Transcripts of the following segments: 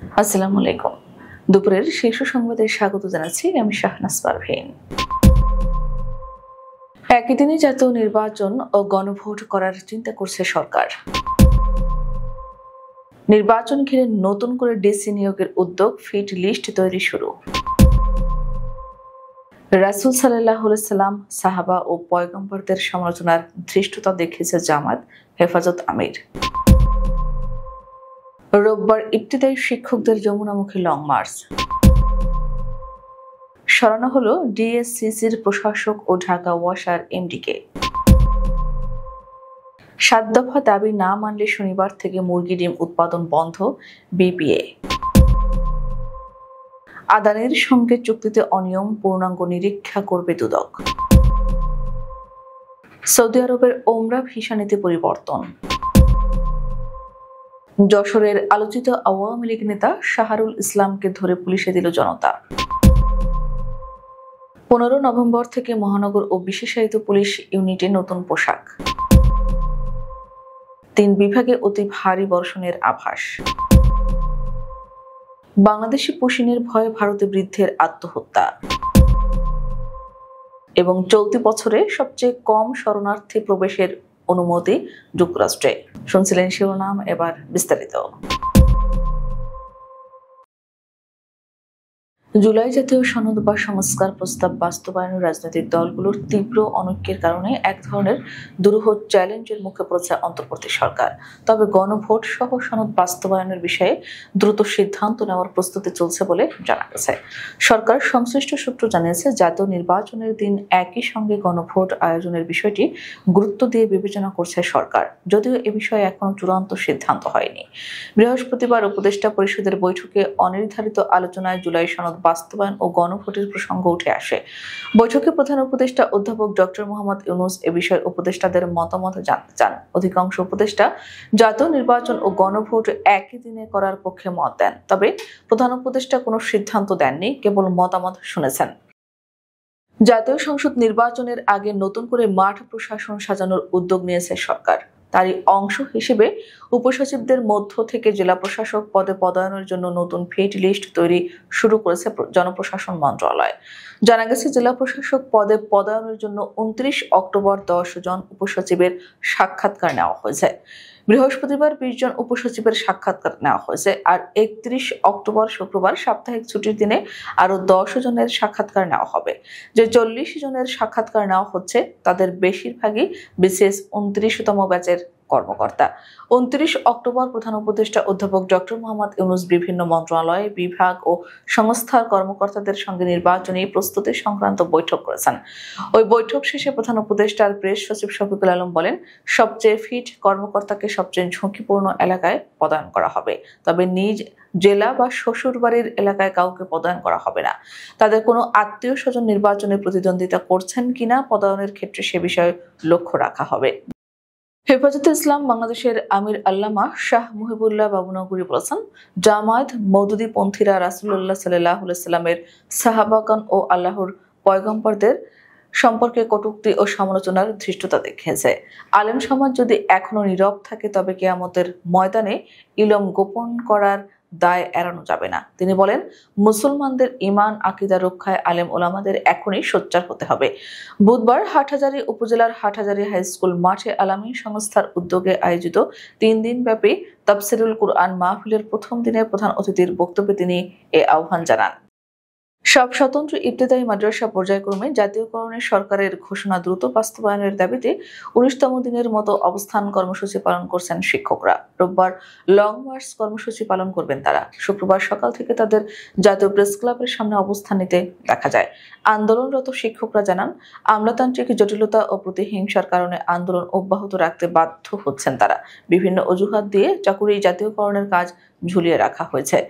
আসসালামু আলাইকুম। দুপুরের শীর্ষ সংবাদে স্বাগত জানাচ্ছি আমি শাহনাজ পারভীন। একই দিনে জাতীয় নির্বাচন ও গণভোট করার চিন্তা করছে সরকার। নির্বাচন ঘিরে নতুন করে ডিসি নিয়োগের উদ্যোগ, ফিট লিস্ট তৈরি শুরু। রাসূল সাল্লাল্লাহু আলাইহি সাল্লাম, সাহাবা ও পয়গম্বরদের সমালোচনার ধৃষ্টতা দেখিয়েছে জামাত, হেফাজত আমির। রোববার ইবতিদায়ী শিক্ষকদের যমুনামুখী লং মার্চ। সরানো হলো ডিএসসিসির প্রশাসক ও ঢাকা ওয়াসার এমডিকে। ৭ দফা দাবি না মানলে শনিবার থেকে মুরগি ডিম উৎপাদন বন্ধ, বিপিএ। আদানির সঙ্গে চুক্তিতে অনিয়ম, পূর্ণাঙ্গ নিরীক্ষা করবে দুদক। সৌদি আরবের ওমরা ভিসা নীতি পরিবর্তন। যশোরের আলোচিত আওয়ামী লীগ নেতা শাহরুল ইসলামকে ধরে পুলিশে দিল জনতা। ১৫ নভেম্বর থেকে মহানগর ও বিশেষায়িত পুলিশ ইউনিটে নতুন পোশাক। ৩ বিভাগে অতি ভারী বর্ষণের আভাস। বাংলাদেশি পুশিনের ভয়ে ভারতে বৃদ্ধের আত্মহত্যা। এবং চলতি বছরে সবচেয়ে কম শরণার্থী প্রবেশের অনুমতি যুক্তরাষ্ট্রে। শুনছিলেন শিরোনাম, এবার বিস্তারিত। জুলাই জাতীয় সনদ বা সংস্কার প্রস্তাব বাস্তবায়নে রাজনৈতিক দলগুলোর তীব্র অনৈক্যের কারণে এক ধরনের দুরূহ চ্যালেঞ্জের মুখে পড়েছে অন্তর্বর্তী সরকার। তবে গণভোট সহ সনদ বাস্তবায়নের বিষয়ে দ্রুত সিদ্ধান্ত নেওয়ার প্রস্তুতি চলছে বলে জানা গেছে। সরকার সংশ্লিষ্ট সূত্র জানিয়েছে, জাতীয় নির্বাচনের দিন একই সঙ্গে গণভোট আয়োজনের বিষয়টি গুরুত্ব দিয়ে বিবেচনা করছে সরকার, যদিও এ বিষয়ে এখনো চূড়ান্ত সিদ্ধান্ত হয়নি। বৃহস্পতিবার উপদেষ্টা পরিষদের বৈঠকে অনির্ধারিত আলোচনায় জুলাই সনদ বাস্তবায়ন ও গণভোটের প্রসঙ্গ উঠে আসে। বৈঠকে প্রধান উপদেষ্টা অধ্যাপক ডক্টর মোহাম্মদ ইউনূস এ বিষয়ে উপদেষ্টাদের মতামত জানতে চান। অধিকাংশ উপদেষ্টা জাতীয় নির্বাচন ও গণভোট একই দিনে করার পক্ষে মত দেন, তবে প্রধান উপদেষ্টা কোনো সিদ্ধান্ত দেননি, কেবল মতামত শুনেছেন। জাতীয় সংসদ নির্বাচনের আগে নতুন করে মাঠ প্রশাসন সাজানোর উদ্যোগ নিয়েছে সরকার। তারই অংশ হিসেবে উপসচিবদের মধ্য থেকে জেলা প্রশাসক পদে পদায়নের জন্য নতুন ফিট লিস্ট তৈরি শুরু করেছে জনপ্রশাসন মন্ত্রণালয়। জানা গেছে, জেলা প্রশাসক পদে পদায়নের জন্য ২৯ অক্টোবর ১০ জন উপসচিবের সাক্ষাৎকার নেওয়া হয়েছে। বৃহস্পতিবার ২০ জন উপসচিবের সাক্ষাৎকার নেওয়া হয়েছে, আর ৩১ অক্টোবর শুক্রবার সাপ্তাহিক ছুটির দিনে আরো ১০ জনের সাক্ষাৎকার নেওয়া হবে। যে ৪০ জনের সাক্ষাৎকার নেওয়া হচ্ছে তাদের বেশিরভাগই বিসিএস ২৯তম ব্যাচের কর্মকর্তা। ২৯ অক্টোবর প্রধান উপদেষ্টা অধ্যাপক ডক্টর মোহাম্মদ ইউনূস বিভিন্ন মন্ত্রণালয়, বিভাগ ও সংস্থার কর্মকর্তাদের সঙ্গে নির্বাচনী প্রস্তুতি সংক্রান্ত বৈঠক করেছেন। ওই বৈঠক শেষে প্রধান উপদেষ্টার প্রেস সচিব শফিকুল আলম বলেন, সবচেয়ে ফিট কর্মকর্তাকে সবচেয়ে ঝুঁকিপূর্ণ এলাকায় পদায়ন করা হবে, তবে নিজ জেলা বা শ্বশুরবাড়ির এলাকায় কাউকে পদায়ন করা হবে না। তাদের কোনো আত্মীয় স্বজন নির্বাচনে প্রতিদ্বন্দ্বিতা করছেন কিনা পদায়নের ক্ষেত্রে সে বিষয়ে লক্ষ্য রাখা হবে। হেফাজতে ইসলাম বাংলাদেশের আমির আল্লামা শাহ মুহিবুল্লাহ বাবুনগরী বলেছেন, জামায়াত মওদুদীপন্থীরা রাসূলুল্লাহ সাল্লাল্লাহু আলাইহি সাল্লামের সাহাবাগণ ও আল্লাহর পয়গম্বরদের সম্পর্কে কটূক্তি ও সমালোচনার ধৃষ্টতা দেখিয়েছে। আলেম সমাজ যদি এখনো নীরব থাকে, তবে কিয়ামতের ময়দানে ইলম গোপন করার দায় এড়ানো যাবে না। তিনি বলেন, মুসলমানদের ঈমান আকীদা রক্ষায় আলেম ওলামাদের এখনই সোচ্চার হতে হবে। বুধবার হাটহাজারী উপজেলার হাটহাজারী হাই স্কুল মাঠে আলামী সংস্থার উদ্যোগে আয়োজিত ৩ দিনব্যাপী তাফসিরুল কুরআন মাহফিলের প্রথম দিনে প্রধান অতিথির বক্তব্যে তিনি এ আহ্বান জানান। সব স্বতন্ত্র ইবতেদায়ী মাদ্রাসা পর্যায়ক্রমে জাতীয়করণের সরকারের ঘোষণা দ্রুত বাস্তবায়নের দাবিতে ১৯তম দিনের মতো অবস্থান কর্মসূচি পালন করছেন শিক্ষকরা। রোববার লং মার্চ কর্মসূচি পালন করবেন তারা। শুক্রবার সকাল থেকে তাদের জাতীয় প্রেস ক্লাবের সামনে অবস্থান নিতে দেখা যায়। আন্দোলনরত শিক্ষকরা জানান, আমলাতান্ত্রিক জটিলতা ও প্রতিহিংসার কারণে আন্দোলন অব্যাহত রাখতে বাধ্য হচ্ছেন তারা। বিভিন্ন অজুহাত দিয়ে চাকুরি জাতীয়করণের কাজ ঝুলিয়ে রাখা হয়েছে।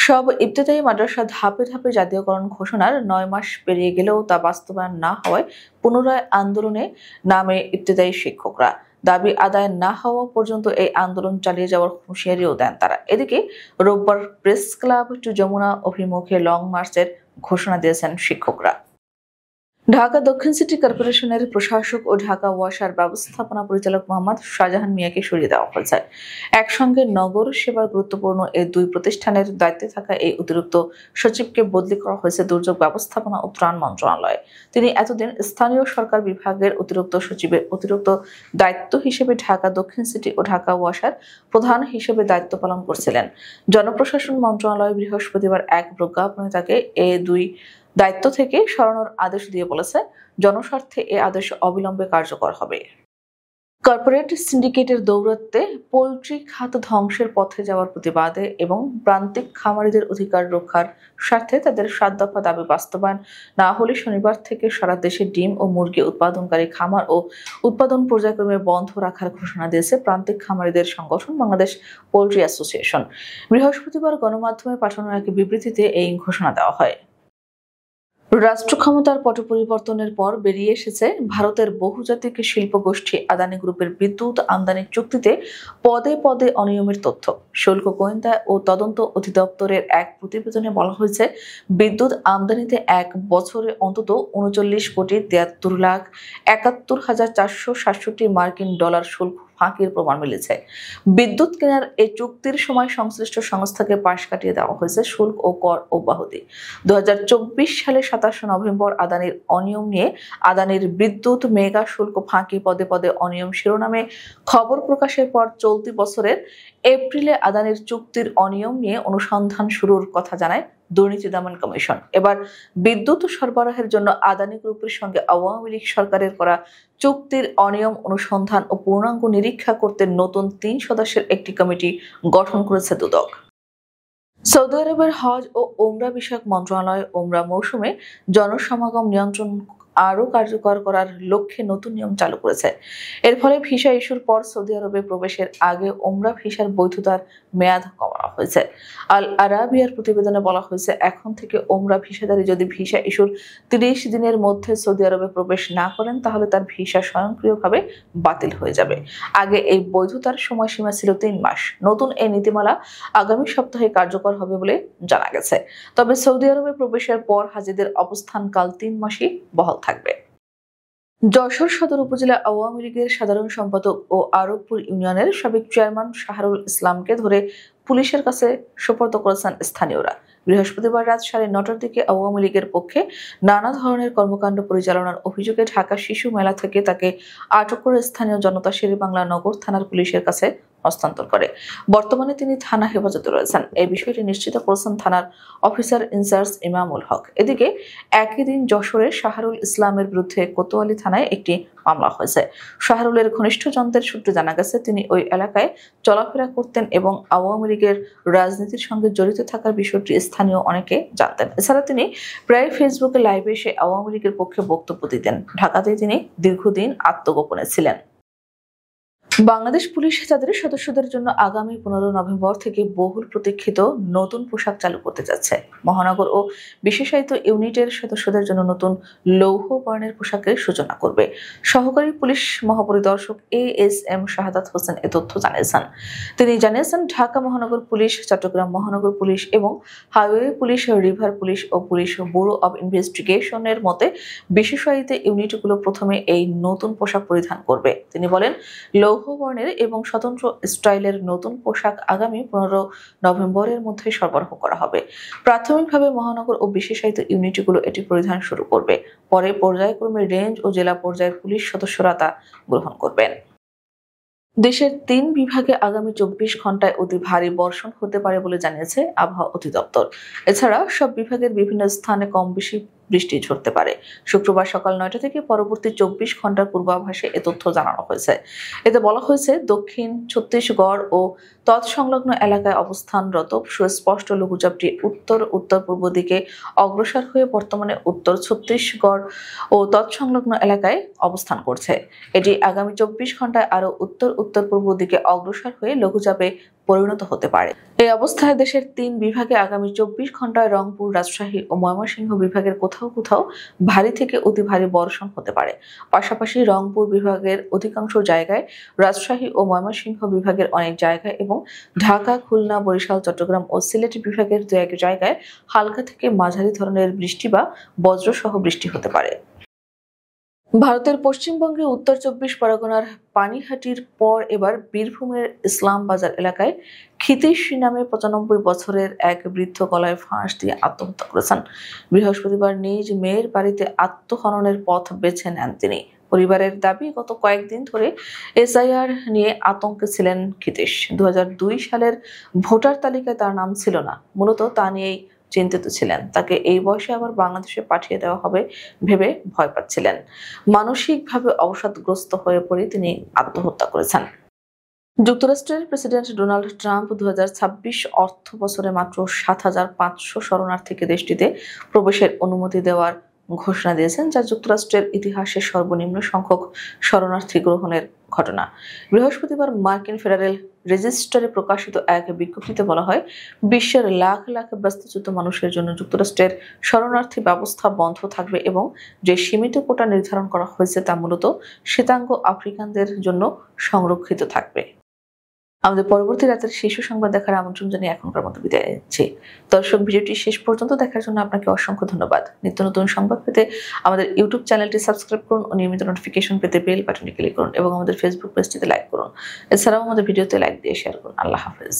সব ইবতেদায়ী মাদ্রাসা ধাপে ধাপে জাতীয়করণ ঘোষণার ৯ মাস পেরিয়ে গেলেও তা বাস্তবায়ন না হওয়ায় পুনরায় আন্দোলনে নামে ইবতেদায়ী শিক্ষকরা। দাবি আদায় না হওয়া পর্যন্ত এই আন্দোলন চালিয়ে যাওয়ার হুঁশিয়ারিও দেন তারা। এদিকে রোববার প্রেস ক্লাব টু যমুনা অভিমুখে লং মার্চের ঘোষণা দিয়েছেন শিক্ষকরা। ঢাকা দক্ষিণ সিটি কর্পোরেশনের প্রশাসক ও ঢাকা ওয়াসার ব্যবস্থাপনা পরিচালক মোহাম্মদ শাহজাহান মিয়াকে সরিয়ে দেওয়া হয়েছে। একসঙ্গে নগর সেবার গুরুত্বপূর্ণ এই দুই প্রতিষ্ঠানের দায়িত্বে থাকা এই অতিরিক্ত সচিবকে বদলি করা হয়েছে দুর্যোগ ব্যবস্থাপনা ও ত্রাণ মন্ত্রণালয়ে। তিনি এতদিন স্থানীয় সরকার বিভাগের অতিরিক্ত সচিবের অতিরিক্ত দায়িত্ব হিসেবে ঢাকা দক্ষিণ সিটি ও ঢাকা ওয়াসার প্রধান হিসেবে দায়িত্ব পালন করছিলেন। জনপ্রশাসন মন্ত্রণালয় বৃহস্পতিবার এক প্রজ্ঞাপনে তাকে এই দুই দায়িত্ব থেকে সরানোর আদেশ দিয়ে বলেছে, জনস্বার্থে এ আদেশ অবিলম্বে কার্যকর হবে। কর্পোরেট সিন্ডিকেটের দৌরাত্ম্যে পোল্ট্রি খাত ধ্বংসের পথে যাওয়ার প্রতিবাদে এবং প্রান্তিক খামারিদের অধিকার রক্ষার স্বার্থে তাদের ৭ দফা দাবি বাস্তবায়ন না হলে শনিবার থেকে সারা দেশে ডিম ও মুরগি উৎপাদনকারী খামার ও উৎপাদন পর্যায়ক্রমে বন্ধ রাখার ঘোষণা দিয়েছে প্রান্তিক খামারিদের সংগঠন বাংলাদেশ পোল্ট্রি অ্যাসোসিয়েশন। বৃহস্পতিবার গণমাধ্যমে পাঠানো এক বিবৃতিতে এই ঘোষণা দেওয়া হয়। রাষ্ট্র ক্ষমতার পট পরিবর্তনের পর বেরিয়ে এসেছে ভারতের বহুজাতিক শিল্প গোষ্ঠী আদানি গ্রুপের বিদ্যুৎ আমদানি চুক্তিতে পদে পদে অনিয়মের তথ্য। শুল্ক গোয়েন্দা ও তদন্ত অধিদপ্তরের এক প্রতিবেদনে বলা হয়েছে, বিদ্যুৎ আমদানিতে এক বছরে অন্তত ৩৯,৭১,৪৬,৪৬৭ মার্কিন ডলার শুল্ক ফাঁকির প্রমাণ মিলেছে। বিদ্যুৎ কেনার এই চুক্তির সময় সংশ্লিষ্ট সংস্থাকে পাশ কাটিয়ে দেওয়া হয়েছে শুল্ক ও কর অব্যাহতি। ২০২৪ সালের ২৭ নভেম্বর আদানির অনিয়ম নিয়ে আদানির বিদ্যুৎ মেগা শুল্ক ফাঁকি পদে পদে অনিয়ম শিরোনামে খবর প্রকাশের পর চলতি বছরের এপ্রিলে আদানির চুক্তির অনিয়ম নিয়ে অনুসন্ধান শুরুর কথা জানায় দুর্নীতি দমন কমিশন। এবার বিদ্যুৎ সরবরাহের জন্য আদানি গ্রুপের সঙ্গে আওয়ামী লীগ সরকারের করা চুক্তির অনিয়ম অনুসন্ধান ও পূর্ণাঙ্গ নিরীক্ষা করতে নতুন ৩ সদস্যের একটি কমিটি গঠন করেছে দুদক। সৌদি আরবের হজ ও ওমরা বিষয়ক মন্ত্রণালয় ওমরা মৌসুমে জনসমাগম নিয়ন্ত্রণ আরও কার্যকর করার লক্ষ্যে নতুন নিয়ম চালু করেছে। এর ফলে ভিসা ইস্যুর পর সৌদি আরবে প্রবেশের আগে ওমরা ভিসার বৈধতার মেয়াদ কমানো হয়েছে। আল আরাবিয়ার প্রতিবেদনে বলা হয়েছে, এখন থেকে ওমরা ভিসাধারী যদি ভিসা ইস্যুর ৩০ দিনের মধ্যে সৌদি আরবে প্রবেশ না করেন তাহলে তার ভিসা স্বয়ংক্রিয়ভাবে বাতিল হয়ে যাবে। আগে এই বৈধতার সময়সীমা ছিল ৩ মাস। নতুন এই নীতিমালা আগামী সপ্তাহে কার্যকর হবে বলে জানা গেছে। তবে সৌদি আরবে প্রবেশের পর হাজিদের অবস্থানকাল ৩ মাসই বহাল থাকবে। যশোর সদর উপজেলা আওয়ামী লীগের সাধারণ সম্পাদক ও আরবপুর ইউনিয়নের সাবেক চেয়ারম্যান শাহরুল ইসলামকে ধরে পুলিশের কাছে সোপর্দ করেছেন স্থানীয়রা। বৃহস্পতিবার রাত ৯:৩০ দিকে আওয়ামী লীগের পক্ষে নানা ধরনের কর্মকাণ্ড পরিচালনার অভিযোগে ঢাকা শিশু মেলা থেকে তাকে আটক করে স্থানীয় জনতা শেরেবাংলা নগর থানার পুলিশের কাছে হস্তান্তর করে। বর্তমানে তিনি থানা হেফাজতে রয়েছেন। এই বিষয়টি নিশ্চিত করেছেন থানার অফিসার ইনচার্জ ইমামুল হক। এদিকে একই দিন যশোরের শাহরুল ইসলামের বিরুদ্ধে কোতোয়ালি থানায় একটি মামলা হয়েছে। শাহরুলের ঘনিষ্ঠজনদের সূত্রে জানা গেছে, তিনি ওই এলাকায় চলাফেরা করতেন এবং আওয়ামী লীগের রাজনীতির সঙ্গে জড়িত থাকার বিষয়টি স্থানীয় অনেকে জানতেন। এছাড়া তিনি প্রায় ফেসবুকে লাইভে এসে আওয়ামী লীগের পক্ষে বক্তব্য দিতেন। ঢাকাতে তিনি দীর্ঘদিন আত্মগোপনে ছিলেন। বাংলাদেশ পুলিশ তাদের সদস্যদের জন্য আগামী ১৫ নভেম্বর থেকে বহুল প্রতীক্ষিত নতুন পোশাক চালু করতে যাচ্ছে। মহানগর ও বিশেষায়িত ইউনিটের সদস্যদের জন্য নতুন লৌহ বর্ণের পোশাকের সূচনা করবে। সহকারী পুলিশ মহাপরিদর্শক ASM শাহাদাত হোসেন এ তথ্য জানিয়েছেন। তিনি জানিয়েছেন, ঢাকা মহানগর পুলিশ, চট্টগ্রাম মহানগর পুলিশ এবং হাইওয়ে পুলিশ, রিভার পুলিশ ও পুলিশ ব্যুরো অব ইনভেস্টিগেশনের মতে বিশেষায়িত ইউনিটগুলো প্রথমে এই নতুন পোশাক পরিধান করবে। তিনি বলেন, লৌহ বর্ণের এবং স্বতন্ত্র স্টাইলের নতুন পোশাক আগামী ১৫ নভেম্বরের মধ্যে সরবরাহ করা হবে। প্রাথমিকভাবে মহানগর ও বিশেষায়িত ইউনিটগুলো এটি পরিধান শুরু করবে। পরে পর্যায়ক্রমে রেঞ্জ ও জেলা পর্যায়ের পুলিশ সদস্যরা তা গ্রহণ করবেন। দেশের ৩ বিভাগে আগামী ২৪ ঘন্টায় অতি ভারী বর্ষণ হতে পারে বলে জানিয়েছে আবহাওয়া অধিদপ্তর। এছাড়া সব বিভাগের বিভিন্ন স্থানে কম বেশি বৃষ্টি ঝরতে পারে। শুক্রবার সকাল ৯টা থেকে পরবর্তী ২৪ ঘন্টার পূর্বাভাসে এ তথ্য জানানো হয়েছে। এতে বলা হয়েছে, দক্ষিণ ছত্তিশগড় ও তৎসংলগ্ন এলাকায় অবস্থানরত সুস্পষ্ট লঘুচাপটি উত্তর উত্তর পূর্ব দিকে অগ্রসর হয়ে বর্তমানে উত্তর ছত্তিশগড় ও তৎসংলগ্ন এলাকায় অবস্থান করছে। এটি আগামী ২৪ ঘন্টায় আরও উত্তর উত্তর পূর্ব দিকে অগ্রসর হয়ে লঘুচাপে পরিণত হতে পারে। এই অবস্থায় দেশের ৩ বিভাগে আগামী ২৪ ঘন্টায় রংপুর, রাজশাহী ও ময়মনসিংহ বিভাগের কোথাও কোথাও ভারী থেকে অতি ভারী বর্ষণ হতে পারে। পাশাপাশি রংপুর বিভাগের অধিকাংশ জায়গায়, রাজশাহী ও ময়মনসিংহ বিভাগের অনেক জায়গায় এবং ঢাকা, খুলনা, বরিশাল, চট্টগ্রাম ও সিলেট বিভাগের ২-১ জায়গায় হালকা থেকে মাঝারি ধরনের বৃষ্টি বা বজ্রসহ বৃষ্টি হতে পারে। ভারতের পশ্চিমবঙ্গে উত্তর ২৪ পরগনার পানিহাটির পর এবার বীরভূমের ইসলামবাজার এলাকায় ক্ষিতীশ নামে ৯৫ বছরের এক বৃদ্ধ গলায় ফাঁস দিয়ে আত্মহত্যা করেছেন। বৃহস্পতিবার নিজ মেয়ের বাড়িতে আত্মহননের পথ বেছে নেন তিনি। পরিবারের দাবি, গত কয়েকদিন ধরে এসআইআর নিয়ে আতঙ্কে ছিলেন ক্ষিতীশ। ২০০২ সালের ভোটার তালিকায় তার নাম ছিল না, মূলত তা নিয়েই চিন্তিত ছিলেন। তাকে এই বয়সে আবার বাংলাদেশে পাঠিয়ে দেওয়া হবে ভেবে ভয় পাচ্ছিলেন। মানসিকভাবে অবসাদগ্রস্ত হয়ে পড়ে তিনি আত্মহত্যা করেছেন। যুক্তরাষ্ট্রের প্রেসিডেন্ট ডোনাল্ড ট্রাম্প ২০২৬ অর্থ বছরে মাত্র ৭,৫০০ শরণার্থীকে দেশটিতে প্রবেশের অনুমতি দেওয়ার ঘোষণা দিয়েছেন, যা যুক্তরাষ্ট্রের ইতিহাসে সর্বনিম্ন সংখ্যক শরণার্থী গ্রহণের ঘটনা। বৃহস্পতিবার মার্কিন ফেডারেল রেজিস্টারে প্রকাশিত এক বিজ্ঞপ্তিতে বলা হয়, বিশ্বের লাখ লাখ বাস্তুচ্যুত মানুষের জন্য যুক্তরাষ্ট্রের শরণার্থী ব্যবস্থা বন্ধ থাকবে এবং যে সীমিত কোটা নির্ধারণ করা হয়েছে তা মূলত শ্বেতাঙ্গ আফ্রিকানদের জন্য সংরক্ষিত থাকবে। আমাদের পরবর্তী রাতের শীর্ষ সংবাদ দেখার আমন্ত্রণ জানিয়ে এখনকার মতো বিদায় নিচ্ছি। দর্শক, ভিডিওটি শেষ পর্যন্ত দেখার জন্য আপনাকে অসংখ্য ধন্যবাদ। নিত্য নতুন সংবাদ পেতে আমাদের ইউটিউব চ্যানেলটি সাবস্ক্রাইব করুন ও নিয়মিত নোটিফিকেশন পেতে বেল বাটনে ক্লিক করুন এবং আমাদের ফেসবুক পেজটিতে লাইক করুন। এছাড়াও আমাদের ভিডিওতে লাইক দিয়ে শেয়ার করুন। আল্লাহ হাফেজ।